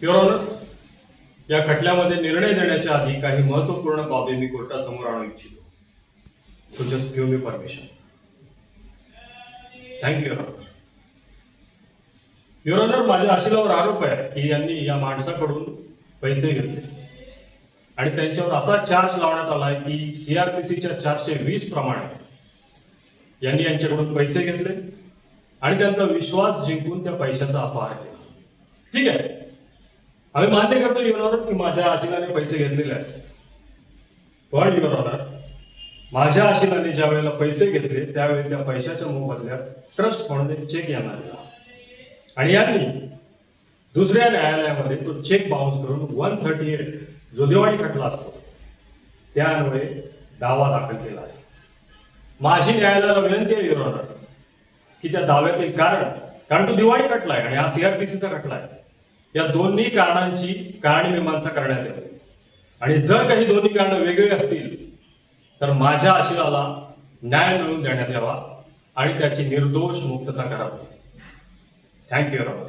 Your honour, या खटल्यामध्ये निर्णय देण्याच्या आधी काही महत्वपूर्ण बाबी मी कोर्टासमोर आणू इच्छितो. So just give me permission. Thank you your honour. Your honour, माझ्या आशिलावर आरोप आहे की यांनी या माणसाकडून पैसे घेतले आणि त्यांच्यावर असा चार्ज लावण्यात आला आहे की सीआरपीसीच्या 420 प्रमाणे यांनी यांच्याकडून पैसे घेतले आणि त्यांचा विश्वास जिंकून त्या पैशाचा अपहार केला. ठीक आहे, आम्ही मान्य करतो युअर ऑनर की माझ्या आशिलाने पैसे घेतलेले आहेत. पण युअर ऑनर, माझ्या आशिलाने ज्या वेळेला पैसे घेतले त्यावेळी त्या पैशाच्या मोबदल्यात ट्रस्ट फंडने चेक यांना दिला आणि यांनी दुसऱ्या न्यायालयामध्ये तो चेक बाउन्स करून 138 जो दिवाळी खटला असतो त्यान्वये दावा दाखल केला आहे. माझी न्यायालयाला विनंती आहे युअर ऑनर की त्या दाव्यातील कारण तो दिवाळी खटला आहे आणि हा सीआरपीसीचा खटला आहे, या दोन्ही कारणांची मीमांसा करण्यात यावी आणि जर काही दोन्ही कारण वेगळे असतील तर माझ्या आशिलाला न्याय मिळवून देण्यात यावा आणि त्याची निर्दोष मुक्तता करावी. Thank you your honour.